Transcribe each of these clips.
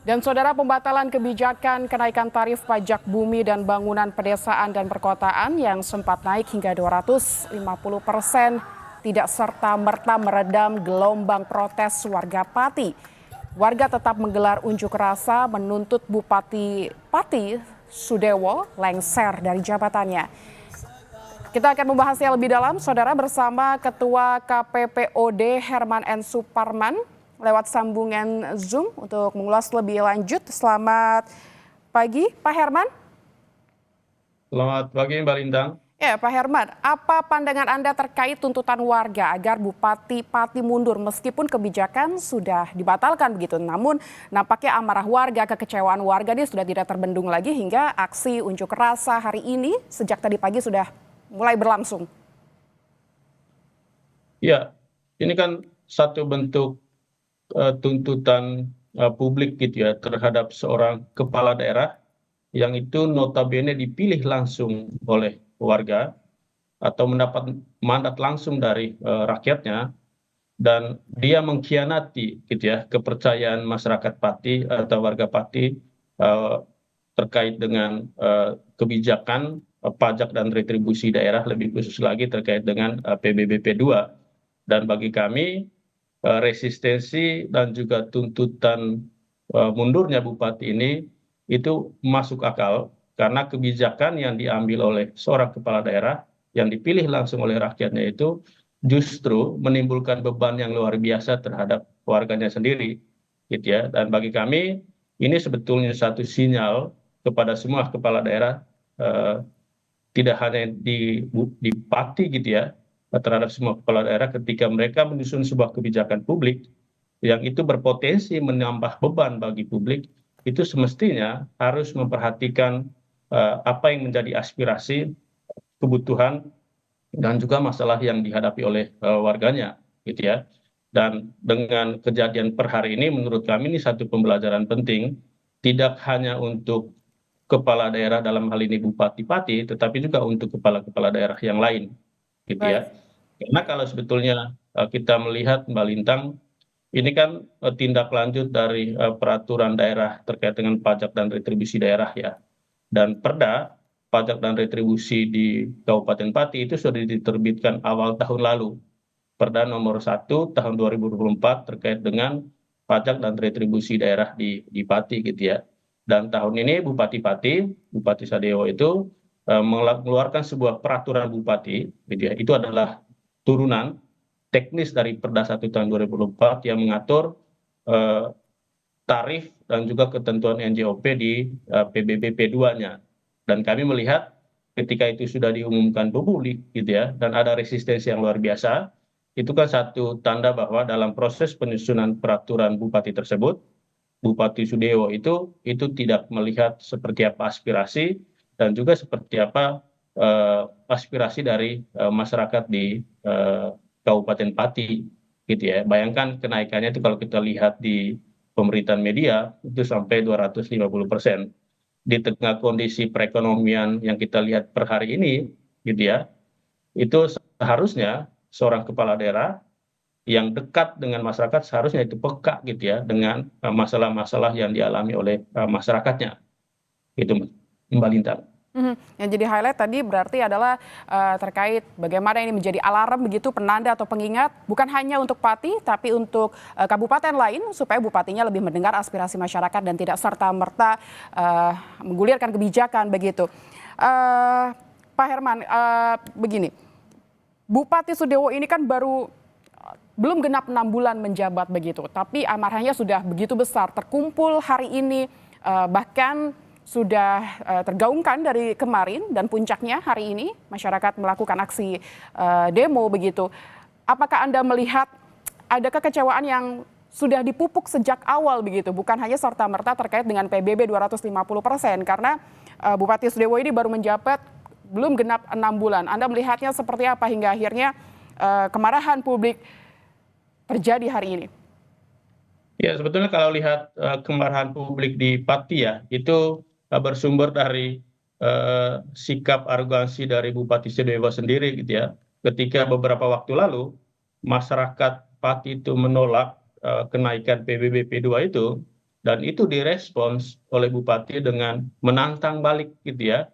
Dan saudara, pembatalan kebijakan kenaikan tarif pajak bumi dan bangunan pedesaan dan perkotaan yang sempat naik hingga 250% tidak serta-merta meredam gelombang protes warga Pati. Warga tetap menggelar unjuk rasa menuntut Bupati Pati Sudewo lengser dari jabatannya. Kita akan membahasnya lebih dalam, saudara, bersama Ketua KPPOD Herman N. Suparman lewat sambungan Zoom untuk mengulas lebih lanjut. Selamat pagi, Pak Herman. Selamat pagi, Mbak Lintang. Ya, Pak Herman, apa pandangan Anda terkait tuntutan warga agar Bupati Pati mundur meskipun kebijakan sudah dibatalkan begitu? Namun nampaknya amarah warga, kekecewaan warga ini sudah tidak terbendung lagi hingga aksi unjuk rasa hari ini sejak tadi pagi sudah mulai berlangsung. Ya, ini kan satu bentuk tuntutan publik gitu ya terhadap seorang kepala daerah yang itu notabene dipilih langsung oleh warga atau mendapat mandat langsung dari rakyatnya, dan dia mengkhianati gitu ya kepercayaan masyarakat Pati atau warga Pati terkait dengan kebijakan pajak dan retribusi daerah, lebih khusus lagi terkait dengan PBBP 2. Dan bagi kami resistensi dan juga tuntutan mundurnya bupati ini itu masuk akal karena kebijakan yang diambil oleh seorang kepala daerah yang dipilih langsung oleh rakyatnya itu justru menimbulkan beban yang luar biasa terhadap warganya sendiri gitu ya. Dan bagi kami ini sebetulnya satu sinyal kepada semua kepala daerah, tidak hanya di Pati gitu ya, terhadap semua kepala daerah ketika mereka menyusun sebuah kebijakan publik yang itu berpotensi menambah beban bagi publik, itu semestinya harus memperhatikan apa yang menjadi aspirasi, kebutuhan, dan juga masalah yang dihadapi oleh warganya gitu ya. Dan dengan kejadian per hari ini menurut kami ini satu pembelajaran penting, tidak hanya untuk kepala daerah dalam hal ini Bupati Pati, tetapi juga untuk kepala-kepala daerah yang lain gitu Baik. ya. Karena kalau sebetulnya kita melihat Mbak Lintang, ini kan tindak lanjut dari peraturan daerah terkait dengan pajak dan retribusi daerah ya. Dan Perda pajak dan retribusi di Kabupaten Pati itu sudah diterbitkan awal tahun lalu. Perda nomor 1 tahun 2024 terkait dengan pajak dan retribusi daerah di Pati gitu ya. Dan tahun ini Bupati Pati, Bupati Sadewo itu mengeluarkan sebuah peraturan bupati gitu ya. Itu adalah turunan teknis dari Perda 1 tahun 2024 yang mengatur tarif dan juga ketentuan NJOP di PBBP 2-nya. Dan kami melihat ketika itu sudah diumumkan publik gitu ya, dan ada resistensi yang luar biasa, itu kan satu tanda bahwa dalam proses penyusunan peraturan bupati tersebut, Bupati Sudewo itu tidak melihat seperti apa aspirasi dan juga seperti apa aspirasi dari masyarakat di Kabupaten Pati gitu ya. Bayangkan kenaikannya itu kalau kita lihat di pemberitaan media itu sampai 250%. Di tengah kondisi perekonomian yang kita lihat per hari ini gitu ya, itu seharusnya seorang kepala daerah yang dekat dengan masyarakat seharusnya itu peka gitu ya dengan masalah-masalah yang dialami oleh masyarakatnya gitu Mbak Lintang. Yang jadi highlight tadi berarti adalah terkait bagaimana ini menjadi alarm begitu, penanda atau pengingat bukan hanya untuk Pati tapi untuk kabupaten lain supaya bupatinya lebih mendengar aspirasi masyarakat dan tidak serta-merta menggulirkan kebijakan begitu. Pak Herman, begini, Bupati Sudewo ini kan baru belum genap 6 bulan menjabat begitu, tapi amarahnya sudah begitu besar, terkumpul hari ini, bahkan sudah tergaungkan dari kemarin dan puncaknya hari ini masyarakat melakukan aksi demo begitu. Apakah Anda melihat ada kekecewaan yang sudah dipupuk sejak awal begitu, bukan hanya serta-merta terkait dengan PBB 250%, karena Bupati Sudewo ini baru menjabat belum genap 6 bulan. Anda melihatnya seperti apa hingga akhirnya kemarahan publik terjadi hari ini? Ya, sebetulnya kalau lihat kemarahan publik di Pati ya, itu bersumber dari sikap arogansi dari Bupati Sidoarjo sendiri gitu ya. Ketika beberapa waktu lalu masyarakat Pati itu menolak kenaikan PBBP 2 itu, dan itu direspons oleh bupati dengan menantang balik gitu ya,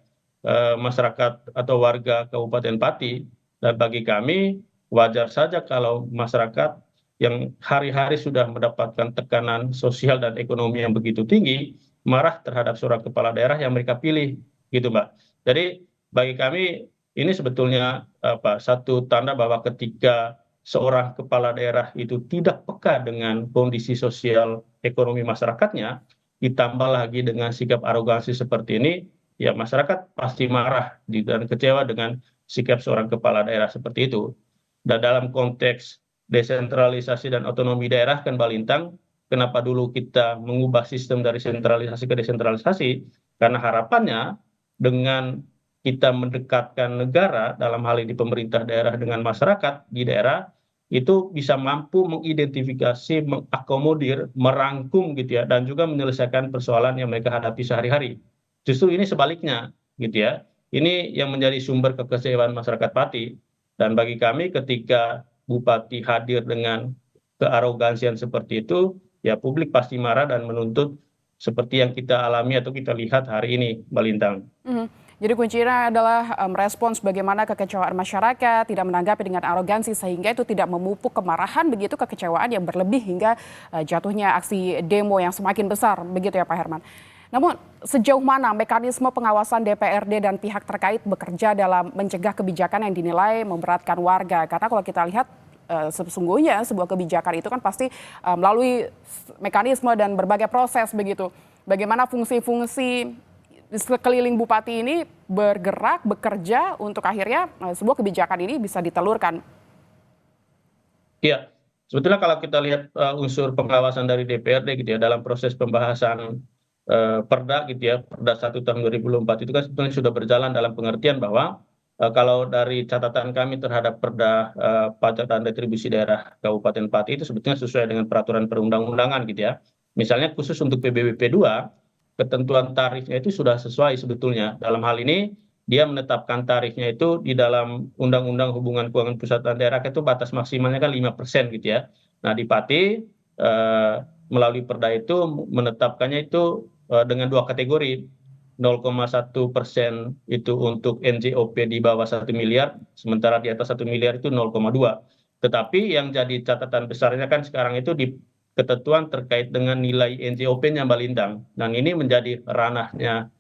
masyarakat atau warga Kabupaten Pati. Dan bagi kami wajar saja kalau masyarakat yang hari-hari sudah mendapatkan tekanan sosial dan ekonomi yang begitu tinggi marah terhadap seorang kepala daerah yang mereka pilih gitu Mbak. Jadi bagi kami ini sebetulnya satu tanda bahwa ketika seorang kepala daerah itu tidak peka dengan kondisi sosial ekonomi masyarakatnya, ditambah lagi dengan sikap arogansi seperti ini, ya masyarakat pasti marah dan kecewa dengan sikap seorang kepala daerah seperti itu. Dan dalam konteks desentralisasi dan otonomi daerah kan Mbak Lintang, kenapa dulu kita mengubah sistem dari sentralisasi ke desentralisasi? Karena harapannya dengan kita mendekatkan negara, dalam hal ini pemerintah daerah dengan masyarakat di daerah, itu bisa mampu mengidentifikasi, mengakomodir, merangkum gitu ya, dan juga menyelesaikan persoalan yang mereka hadapi sehari-hari. Justru ini sebaliknya gitu ya. Ini yang menjadi sumber kekecewaan masyarakat Pati. Dan bagi kami ketika bupati hadir dengan kearogansian seperti itu, ya publik pasti marah dan menuntut seperti yang kita alami atau kita lihat hari ini, Mbak Lintang. Jadi kuncinya adalah merespons bagaimana kekecewaan masyarakat, tidak menanggapi dengan arogansi sehingga itu tidak memupuk kemarahan begitu, kekecewaan yang berlebih hingga jatuhnya aksi demo yang semakin besar, begitu ya Pak Herman. Namun sejauh mana mekanisme pengawasan DPRD dan pihak terkait bekerja dalam mencegah kebijakan yang dinilai memberatkan warga? Karena kalau kita lihat sesungguhnya sebuah kebijakan itu kan pasti melalui mekanisme dan berbagai proses begitu. Bagaimana fungsi-fungsi di sekeliling bupati ini bergerak, bekerja untuk akhirnya sebuah kebijakan ini bisa ditelurkan. Iya, sebetulnya kalau kita lihat unsur pengawasan dari DPRD gitu ya dalam proses pembahasan Perda gitu ya, Perda 1 tahun 2024 itu kan sebetulnya sudah berjalan dalam pengertian bahwa kalau dari catatan kami terhadap Perda pajak dan retribusi daerah Kabupaten Pati itu sebetulnya sesuai dengan peraturan perundang-undangan gitu ya. Misalnya khusus untuk PBBP 2, ketentuan tarifnya itu sudah sesuai sebetulnya. Dalam hal ini dia menetapkan tarifnya itu di dalam Undang-Undang Hubungan Keuangan Pusat dan Daerah itu batas maksimalnya kan 5% gitu ya. Nah di Pati melalui Perda itu menetapkannya itu dengan 2 kategori, 0,1% itu untuk NJOP di bawah 1 miliar, sementara di atas 1 miliar itu 0,2. Tetapi yang jadi catatan besarnya kan sekarang itu di ketentuan terkait dengan nilai NJOP-nya Mbak Lintang. Dan ini menjadi ranahnya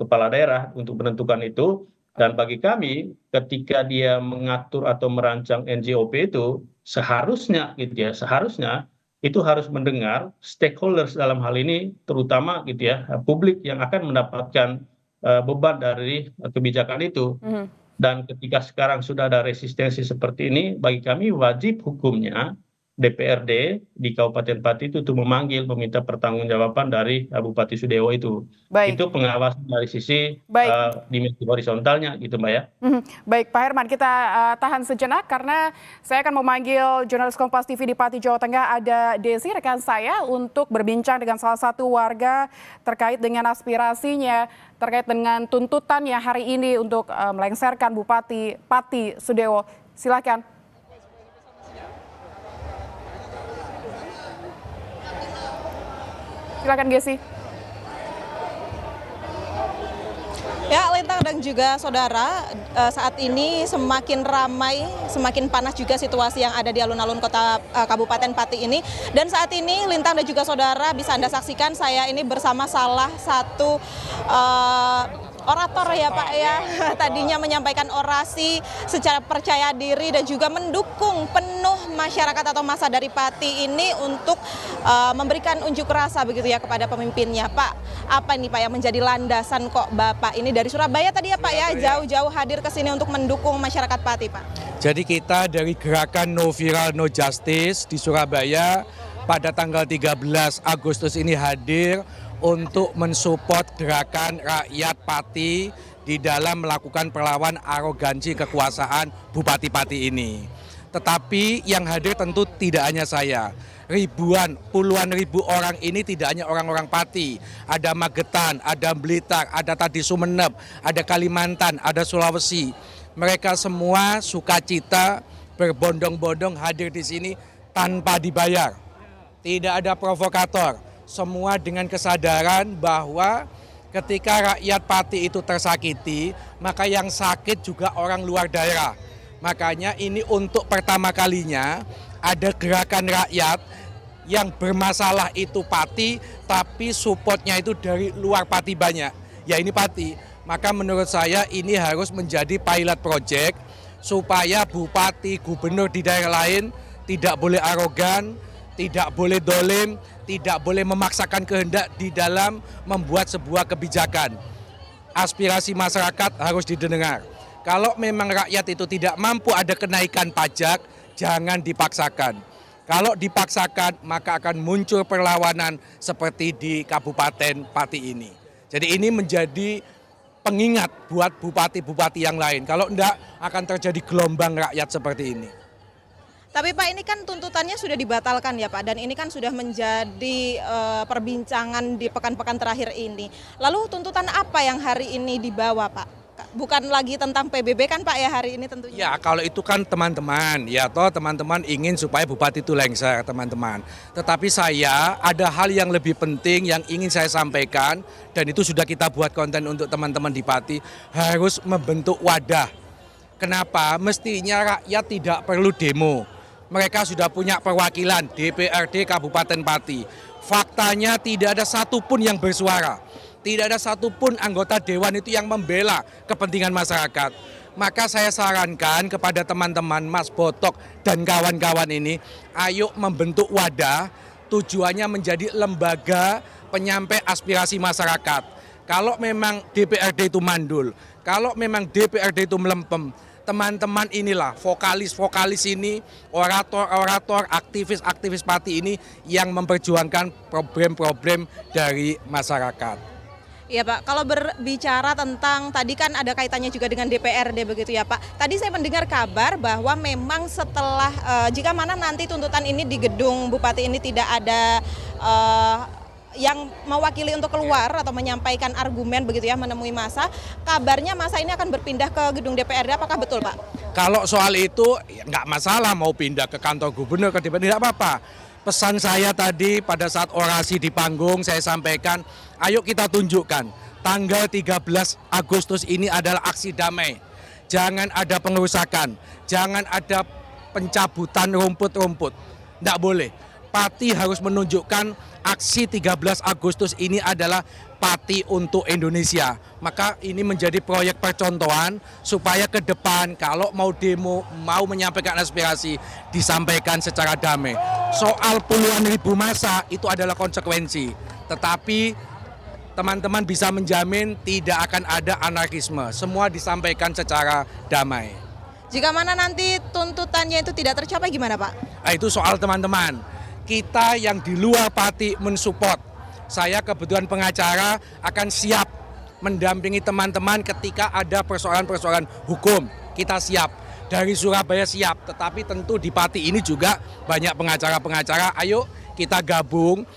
kepala daerah untuk menentukan itu. Dan bagi kami ketika dia mengatur atau merancang NJOP itu seharusnya gitu ya, seharusnya itu harus mendengar stakeholders dalam hal ini terutama gitu ya publik yang akan mendapatkan beban dari kebijakan itu. Dan ketika sekarang sudah ada resistensi seperti ini, bagi kami wajib hukumnya DPRD di Kabupaten Pati itu untuk memanggil meminta pertanggungjawaban dari Bupati Sudewo itu. Baik. Itu pengawasan dari sisi dimensi horizontalnya gitu Mbak ya. Baik Pak Herman, kita tahan sejenak karena saya akan memanggil jurnalis Kompas TV di Pati, Jawa Tengah, ada Desi rekan saya untuk berbincang dengan salah satu warga terkait dengan aspirasinya, terkait dengan tuntutannya hari ini untuk melengsarkan Bupati Pati Sudewo. Silakan. Silakan Gesi. Ya, Lintang dan juga saudara, saat ini semakin ramai, semakin panas juga situasi yang ada di alun-alun kota Kabupaten Pati ini. Dan saat ini Lintang dan juga saudara bisa Anda saksikan saya ini bersama salah satu orator ya Pak ya, tadinya menyampaikan orasi secara percaya diri dan juga mendukung penuh masyarakat atau massa dari Pati ini untuk memberikan unjuk rasa begitu ya kepada pemimpinnya. Pak, apa ini Pak yang menjadi landasan kok Bapak ini dari Surabaya tadi ya Pak ya, jauh-jauh hadir ke sini untuk mendukung masyarakat Pati Pak? Jadi kita dari gerakan No Viral No Justice di Surabaya pada tanggal 13 Agustus ini hadir untuk mensupport gerakan rakyat Pati di dalam melakukan perlawan arogansi kekuasaan Bupati Pati ini. Tetapi yang hadir tentu tidak hanya saya. Ribuan, puluhan ribu orang ini tidak hanya orang-orang Pati. Ada Magetan, ada Blitar, ada tadi Sumeneb, ada Kalimantan, ada Sulawesi. Mereka semua sukacita berbondong-bondong hadir di sini tanpa dibayar. Tidak ada provokator. semua dengan kesadaran bahwa ketika rakyat Pati itu tersakiti, maka yang sakit juga orang luar daerah. Makanya ini untuk pertama kalinya ada gerakan rakyat yang bermasalah itu Pati, tapi supportnya itu dari luar Pati banyak. Ya ini Pati. Maka menurut saya ini harus menjadi pilot project supaya bupati, gubernur di daerah lain tidak boleh arogan, tidak boleh dolim, tidak boleh memaksakan kehendak di dalam membuat sebuah kebijakan. Aspirasi masyarakat harus didengar. Kalau memang rakyat itu tidak mampu ada kenaikan pajak, jangan dipaksakan. Kalau dipaksakan, maka akan muncul perlawanan seperti di Kabupaten Pati ini. Jadi ini menjadi pengingat buat bupati-bupati yang lain. Kalau enggak, akan terjadi gelombang rakyat seperti ini. Tapi Pak, ini kan tuntutannya sudah dibatalkan ya Pak, dan ini kan sudah menjadi perbincangan di pekan-pekan terakhir ini. Lalu tuntutan apa yang hari ini dibawa Pak? Bukan lagi tentang PBB kan Pak ya hari ini tentunya? Ya kalau itu kan teman-teman, ya toh teman-teman ingin supaya bupati itu lengser teman-teman. Tetapi saya ada hal yang lebih penting yang ingin saya sampaikan, dan itu sudah kita buat konten untuk teman-teman di Pati, harus membentuk wadah. Kenapa? Mestinya rakyat tidak perlu demo. Mereka sudah punya perwakilan DPRD Kabupaten Pati. Faktanya tidak ada satupun yang bersuara. Tidak ada satupun anggota dewan itu yang membela kepentingan masyarakat. Maka saya sarankan kepada teman-teman Mas Botok dan kawan-kawan ini, ayo membentuk wadah, tujuannya menjadi lembaga penyampai aspirasi masyarakat. Kalau memang DPRD itu mandul, kalau memang DPRD itu melempem, teman-teman inilah vokalis-vokalis ini, orator-orator, aktivis-aktivis Pati ini yang memperjuangkan problem-problem dari masyarakat. Iya Pak, kalau berbicara tentang tadi kan ada kaitannya juga dengan DPRD begitu ya Pak. Tadi saya mendengar kabar bahwa memang setelah jika mana nanti tuntutan ini di gedung Bupati ini tidak ada yang mewakili untuk keluar atau menyampaikan argumen begitu ya, menemui massa, kabarnya massa ini akan berpindah ke gedung DPRD, apakah betul Pak? Kalau soal itu ya nggak masalah mau pindah ke kantor gubernur, ke DPRD, tidak apa-apa. Pesan saya tadi pada saat orasi di panggung saya sampaikan, ayo kita tunjukkan tanggal 13 Agustus ini adalah aksi damai. Jangan ada pengerusakan, jangan ada pencabutan rumput-rumput, tidak boleh. Pati harus menunjukkan aksi 13 Agustus ini adalah Pati untuk Indonesia. Maka ini menjadi proyek percontohan supaya ke depan kalau mau demo, mau menyampaikan aspirasi, disampaikan secara damai. Soal puluhan ribu massa itu adalah konsekuensi. Tetapi teman-teman bisa menjamin tidak akan ada anarkisme. Semua disampaikan secara damai. Jika mana nanti tuntutannya itu tidak tercapai gimana Pak? Nah, itu soal teman-teman. Kita yang di luar Pati mensupport. Saya kebetulan pengacara akan siap mendampingi teman-teman ketika ada persoalan-persoalan hukum. Kita siap. Dari Surabaya siap. Tetapi tentu di Pati ini juga banyak pengacara-pengacara. Ayo kita gabung.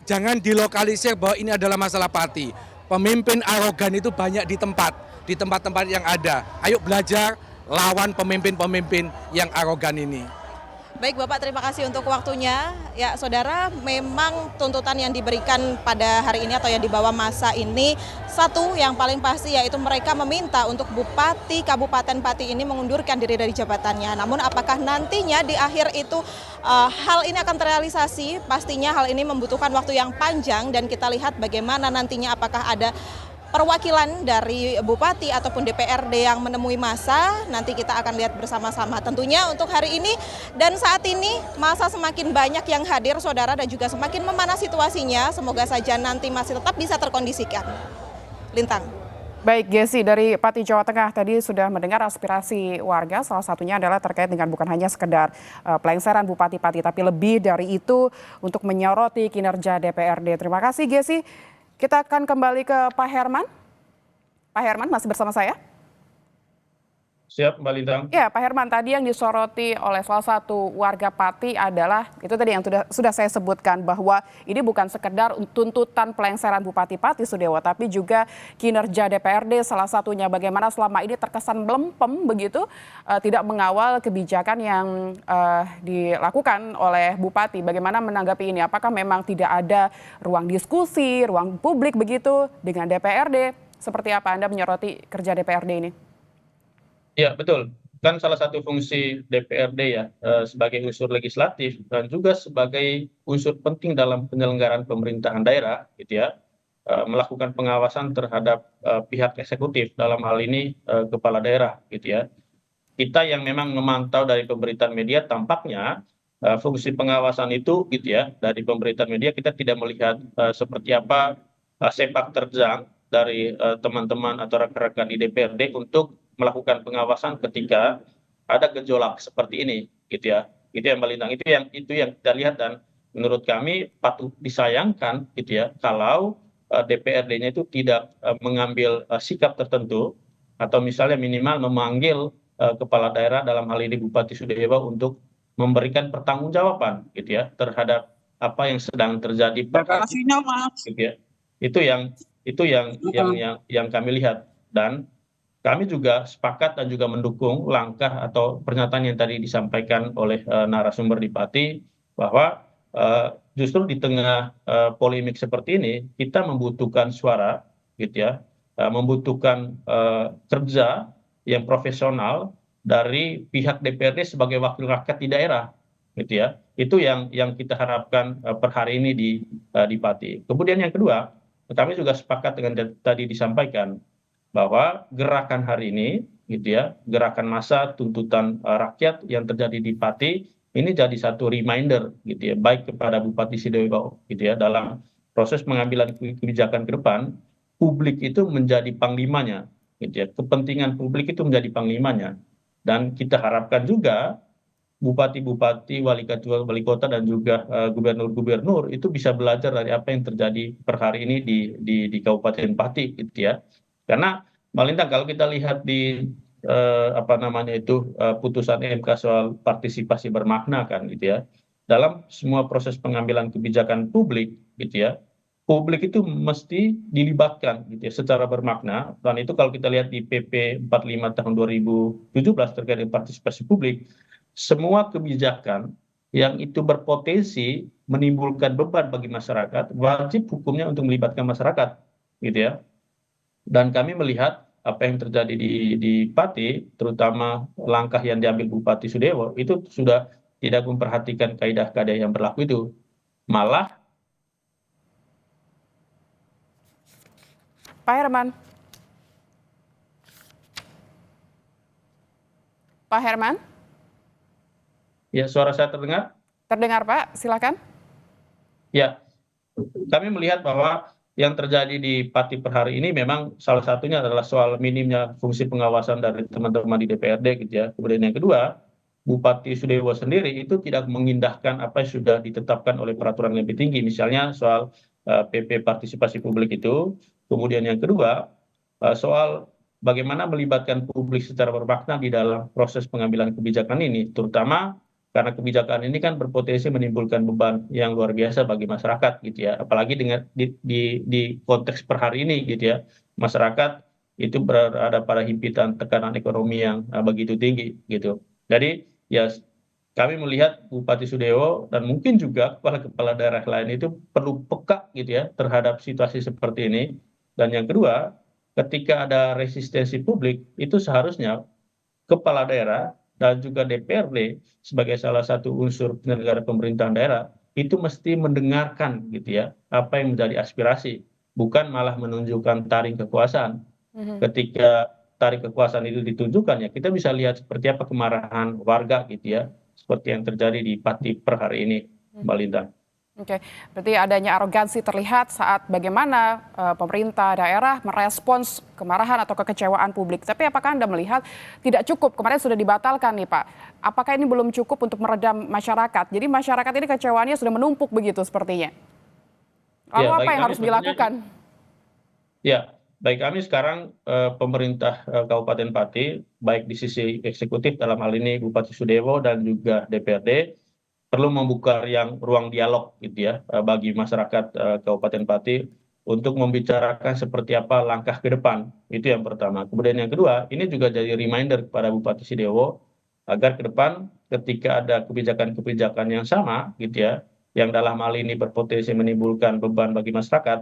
Jangan dilokalisir bahwa ini adalah masalah Pati. Pemimpin arogan itu banyak di tempat-tempat yang ada. Ayo belajar lawan pemimpin-pemimpin yang arogan ini. Baik Bapak, terima kasih untuk waktunya. Ya Saudara, memang tuntutan yang diberikan pada hari ini atau yang dibawa massa ini, satu yang paling pasti yaitu mereka meminta untuk Bupati Kabupaten Pati ini mengundurkan diri dari jabatannya. Namun apakah nantinya di akhir itu hal ini akan terrealisasi? Pastinya hal ini membutuhkan waktu yang panjang dan kita lihat bagaimana nantinya apakah ada perwakilan dari Bupati ataupun DPRD yang menemui massa, nanti kita akan lihat bersama-sama. Tentunya untuk hari ini dan saat ini massa semakin banyak yang hadir Saudara dan juga semakin memanas situasinya. Semoga saja nanti masih tetap bisa terkondisikan. Lintang. Baik, Gesi, dari Pati Jawa Tengah tadi sudah mendengar aspirasi warga, salah satunya adalah terkait dengan bukan hanya sekedar pelengseran Bupati Pati, tapi lebih dari itu untuk menyoroti kinerja DPRD. Terima kasih, Gesi. Kita akan kembali ke Pak Herman. Pak Herman masih bersama saya? siap Mbak Lintang. Ya, Pak Herman, tadi yang disoroti oleh salah satu warga Pati adalah, itu tadi yang sudah saya sebutkan, bahwa ini bukan sekedar tuntutan pelengseran Bupati Pati Sudewo, tapi juga kinerja DPRD salah satunya, bagaimana selama ini terkesan melempem begitu, tidak mengawal kebijakan yang dilakukan oleh Bupati. Bagaimana menanggapi ini? Apakah memang tidak ada ruang diskusi, ruang publik begitu dengan DPRD? Seperti apa Anda menyoroti kerja DPRD ini? Ya, betul. Kan salah satu fungsi DPRD ya, sebagai unsur legislatif dan juga sebagai unsur penting dalam penyelenggaraan pemerintahan daerah, gitu ya, melakukan pengawasan terhadap pihak eksekutif, dalam hal ini kepala daerah, gitu ya. Kita yang memang memantau dari pemberitaan media, tampaknya fungsi pengawasan itu, gitu ya, dari pemberitaan media kita tidak melihat seperti apa sepak terjang dari teman-teman atau rekan-rekan di DPRD untuk melakukan pengawasan ketika ada gejolak seperti ini, gitu ya. Itu yang Mbak Lintang, itu yang kita lihat, dan menurut kami patut disayangkan, gitu ya, kalau DPRD-nya itu tidak mengambil sikap tertentu atau misalnya minimal memanggil kepala daerah, dalam hal ini Bupati Sudewo, untuk memberikan pertanggungjawaban, gitu ya, terhadap apa yang sedang terjadi. Kasihnya Mas. Gitu ya. Itu yang kami lihat, dan kami juga sepakat dan juga mendukung langkah atau pernyataan yang tadi disampaikan oleh narasumber di Pati, bahwa justru di tengah polemik seperti ini kita membutuhkan suara, gitu ya, membutuhkan kerja yang profesional dari pihak DPRD sebagai wakil rakyat di daerah, gitu ya. Itu yang kita harapkan per hari ini di Pati. Kemudian yang kedua, kami juga sepakat dengan tadi disampaikan bahwa gerakan hari ini, gitu ya, gerakan massa tuntutan rakyat yang terjadi di Pati ini jadi satu reminder, gitu ya, baik kepada Bupati Sidoarjo, gitu ya, dalam proses pengambilan kebijakan ke depan, publik itu menjadi panglimanya, gitu ya, kepentingan publik itu menjadi panglimanya, dan kita harapkan juga bupati-bupati, wali kota dan juga gubernur-gubernur itu bisa belajar dari apa yang terjadi per hari ini di Kabupaten Pati, gitu ya. Karena Mbak Lintang, kalau kita lihat di putusan MK soal partisipasi bermakna, kan, gitu ya, dalam semua proses pengambilan kebijakan publik, gitu ya, publik itu mesti dilibatkan, gitu ya, secara bermakna. Dan itu kalau kita lihat di PP 45 tahun 2017 terkait dengan partisipasi publik, semua kebijakan yang itu berpotensi menimbulkan beban bagi masyarakat, wajib hukumnya untuk melibatkan masyarakat, gitu ya. Dan kami melihat apa yang terjadi di Pati, terutama langkah yang diambil Bupati Sudewo, itu sudah tidak memperhatikan kaidah-kaidah yang berlaku itu. Malah Pak Herman. Pak Herman? ya, suara saya terdengar? Terdengar Pak, silakan. Ya, kami melihat bahwa yang terjadi di Pati per hari ini memang salah satunya adalah soal minimnya fungsi pengawasan dari teman-teman di DPRD, gitu ya. Kemudian yang kedua, Bupati Sudewo sendiri itu tidak mengindahkan apa yang sudah ditetapkan oleh peraturan yang lebih tinggi, misalnya soal PP partisipasi publik itu. Kemudian yang kedua, soal bagaimana melibatkan publik secara bermakna di dalam proses pengambilan kebijakan ini, terutama karena kebijakan ini kan berpotensi menimbulkan beban yang luar biasa bagi masyarakat, gitu ya, apalagi dengan di konteks per hari ini, gitu ya, masyarakat itu berada pada himpitan tekanan ekonomi yang begitu tinggi, gitu. Jadi ya, kami melihat Bupati Sudewo dan mungkin juga kepala daerah lain itu perlu peka, gitu ya, terhadap situasi seperti ini. Dan yang kedua, ketika ada resistensi publik, itu seharusnya kepala daerah dan juga DPRD sebagai salah satu unsur penyelenggara pemerintahan daerah itu mesti mendengarkan, gitu ya, apa yang menjadi aspirasi, bukan malah menunjukkan taring kekuasaan. Ketika taring kekuasaan itu ditunjukkan, ya kita bisa lihat seperti apa kemarahan warga, gitu ya, seperti yang terjadi di Pati per hari ini, Mbak Lintang. Oke, berarti adanya arogansi terlihat saat bagaimana pemerintah daerah merespons kemarahan atau kekecewaan publik. Tapi apakah Anda melihat tidak cukup? Kemarin sudah dibatalkan nih Pak. Apakah ini belum cukup untuk meredam masyarakat? Jadi masyarakat ini kecewaannya sudah menumpuk begitu sepertinya. Lalu apa yang harus dilakukan? Ya, bagi kami sekarang pemerintah Kabupaten Pati, baik di sisi eksekutif dalam hal ini Bupati Sudewo dan juga DPRD, perlu membuka ruang dialog gitu ya bagi masyarakat Kabupaten Pati untuk membicarakan seperti apa langkah ke depan. Itu yang pertama. Kemudian yang kedua, ini juga jadi reminder kepada Bupati Sudewo agar ke depan ketika ada kebijakan-kebijakan yang sama gitu ya, yang dalam hal ini berpotensi menimbulkan beban bagi masyarakat,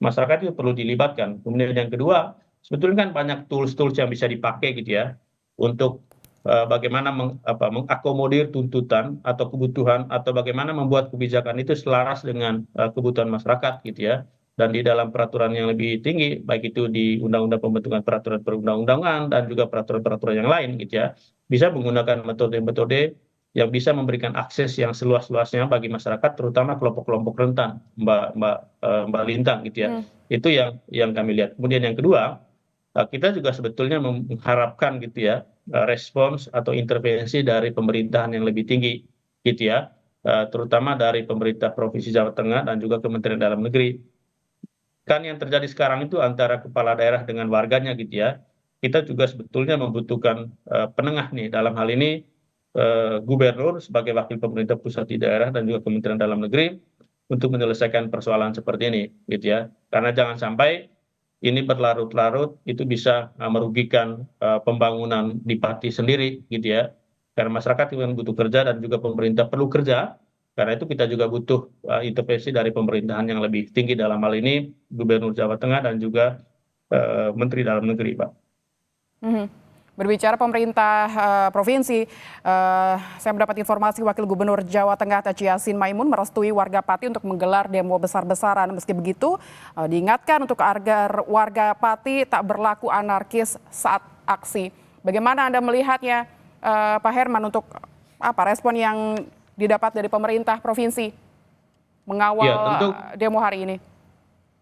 masyarakat itu perlu dilibatkan. Kemudian yang kedua, sebetulnya kan banyak tools-tools yang bisa dipakai gitu ya untuk bagaimana mengakomodir tuntutan atau kebutuhan atau bagaimana membuat kebijakan itu selaras dengan kebutuhan masyarakat gitu ya. Dan di dalam peraturan yang lebih tinggi, baik itu di Undang-Undang Pembentukan Peraturan Perundang-undangan dan juga peraturan-peraturan yang lain gitu ya, bisa menggunakan metode-metode yang bisa memberikan akses yang seluas-luasnya bagi masyarakat, terutama kelompok-kelompok rentan, Mbak Lintang gitu ya. Itu yang kami lihat. Kemudian yang kedua, kita juga sebetulnya mengharapkan gitu ya respons atau intervensi dari pemerintahan yang lebih tinggi gitu ya, terutama dari pemerintah Provinsi Jawa Tengah dan juga Kementerian Dalam Negeri. Kan yang terjadi sekarang itu antara kepala daerah dengan warganya gitu ya. Kita juga sebetulnya membutuhkan penengah nih, dalam hal ini gubernur sebagai wakil pemerintah pusat di daerah dan juga Kementerian Dalam Negeri untuk menyelesaikan persoalan seperti ini gitu ya. Karena jangan sampai ini berlarut-larut, itu bisa merugikan pembangunan di Pati sendiri gitu ya. Karena masyarakat yang butuh kerja dan juga pemerintah perlu kerja. Karena itu kita juga butuh intervensi dari pemerintahan yang lebih tinggi, dalam hal ini Gubernur Jawa Tengah dan juga Menteri Dalam Negeri, Pak. Berbicara pemerintah provinsi, saya mendapat informasi Wakil Gubernur Jawa Tengah Taci Yassin Maimun merestui warga Pati untuk menggelar demo besar-besaran. Meski begitu, diingatkan untuk agar warga Pati tak berlaku anarkis saat aksi. Bagaimana Anda melihatnya, Pak Herman, untuk respon yang didapat dari pemerintah provinsi mengawal demo hari ini?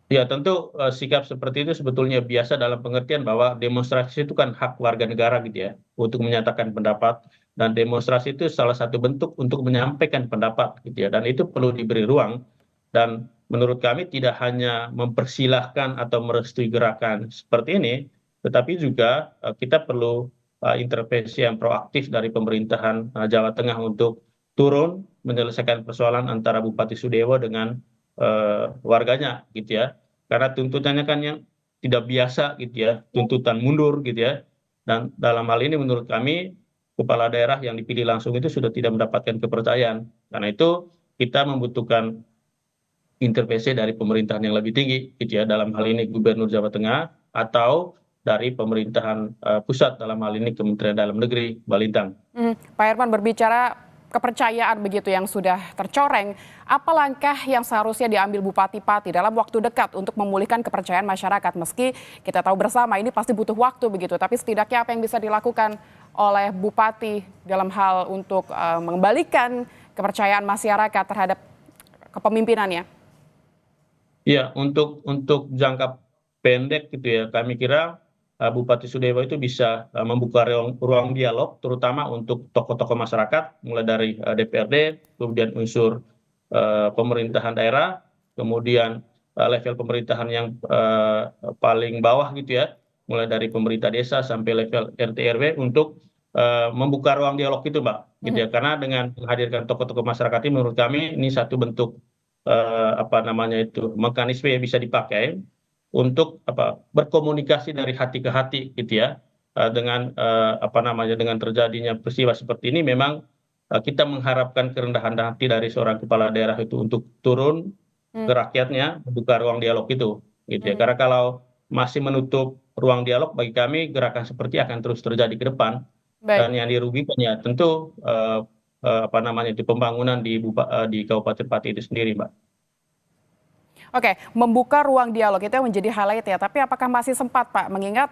Ya, tentu sikap seperti itu sebetulnya biasa dalam pengertian bahwa demonstrasi itu kan hak warga negara gitu ya, untuk menyatakan pendapat, dan demonstrasi itu salah satu bentuk untuk menyampaikan pendapat gitu ya, dan itu perlu diberi ruang. Dan menurut kami tidak hanya mempersilahkan atau merestui gerakan seperti ini, tetapi juga kita perlu intervensi yang proaktif dari pemerintahan Jawa Tengah untuk turun menyelesaikan persoalan antara Bupati Sudewo dengan warganya gitu ya, karena tuntutannya kan yang tidak biasa gitu ya, tuntutan mundur gitu ya. Dan dalam hal ini menurut kami kepala daerah yang dipilih langsung itu sudah tidak mendapatkan kepercayaan, karena itu kita membutuhkan intervensi dari pemerintahan yang lebih tinggi gitu ya, dalam hal ini Gubernur Jawa Tengah atau dari pemerintahan pusat, dalam hal ini Kementerian Dalam Negeri, Mbak Lintang. Pak Herman, berbicara kepercayaan begitu yang sudah tercoreng, apa langkah yang seharusnya diambil Bupati Pati dalam waktu dekat untuk memulihkan kepercayaan masyarakat? Meski kita tahu bersama ini pasti butuh waktu begitu, tapi setidaknya apa yang bisa dilakukan oleh Bupati dalam hal untuk mengembalikan kepercayaan masyarakat terhadap kepemimpinannya? Ya, untuk jangka pendek gitu ya, kami kira Bupati Sudewo itu bisa membuka ruang dialog, terutama untuk tokoh-tokoh masyarakat, mulai dari DPRD, kemudian unsur pemerintahan daerah, kemudian level pemerintahan yang paling bawah gitu ya, mulai dari pemerintah desa sampai level RT RW, untuk membuka ruang dialog itu, Mbak, gitu ya. Karena dengan menghadirkan tokoh-tokoh masyarakat ini, menurut kami ini satu bentuk mekanisme yang bisa dipakai untuk berkomunikasi dari hati ke hati gitu ya, dengan dengan terjadinya peristiwa seperti ini. Memang kita mengharapkan kerendahan hati dari seorang kepala daerah itu untuk turun ke rakyatnya, membuka ruang dialog itu gitu ya. Karena kalau masih menutup ruang dialog, bagi kami gerakan seperti akan terus terjadi ke depan. Dan yang dirugikan ya tentu pembangunan di Kabupaten Pati itu sendiri, Mbak. Oke, membuka ruang dialog itu yang menjadi highlight ya. Tapi apakah masih sempat, Pak, mengingat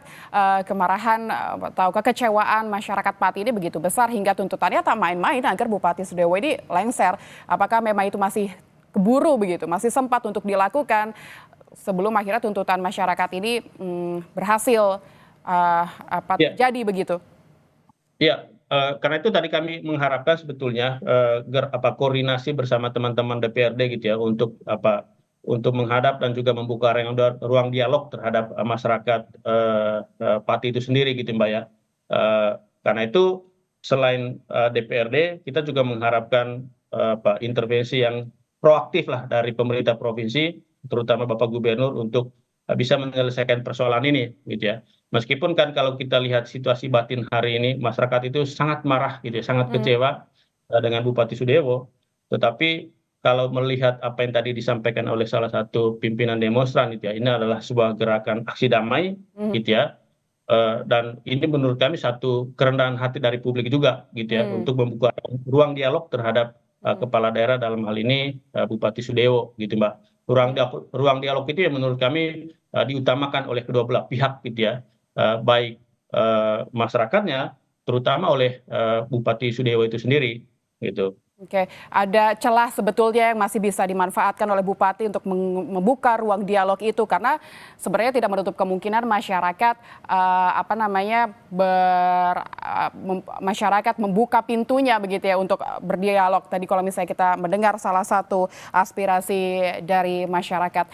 kemarahan atau kekecewaan masyarakat Pati ini begitu besar hingga tuntutannya tak main-main agar Bupati Sudewo ini lengser. Apakah memang itu masih keburu begitu, masih sempat untuk dilakukan sebelum akhirnya tuntutan masyarakat ini berhasil terjadi begitu? Ya, karena itu tadi kami mengharapkan sebetulnya koordinasi bersama teman-teman DPRD gitu ya, untuk untuk menghadap dan juga membuka ruang dialog terhadap masyarakat Pati itu sendiri gitu Mbak ya. Karena itu selain DPRD, kita juga mengharapkan intervensi yang proaktif lah dari pemerintah provinsi, terutama Bapak Gubernur untuk bisa menyelesaikan persoalan ini gitu ya. Meskipun kan kalau kita lihat situasi batin hari ini, masyarakat itu sangat marah gitu ya, sangat kecewa dengan Bupati Sudewo. Tetapi kalau melihat apa yang tadi disampaikan oleh salah satu pimpinan demonstran gitu ya, ini adalah sebuah gerakan aksi damai gitu ya. Dan ini menurut kami satu kerendahan hati dari publik juga gitu ya, untuk membuka ruang dialog terhadap kepala daerah, dalam hal ini Bupati Sudewo gitu Mbak. Ruang dialog itu yang menurut kami diutamakan oleh kedua belah pihak gitu ya, baik masyarakatnya, terutama oleh Bupati Sudewo itu sendiri gitu. Oke, ada celah sebetulnya yang masih bisa dimanfaatkan oleh Bupati untuk membuka ruang dialog itu, karena sebenarnya tidak menutup kemungkinan masyarakat masyarakat membuka pintunya begitu ya untuk berdialog. Tadi kalau misalnya kita mendengar salah satu aspirasi dari masyarakat.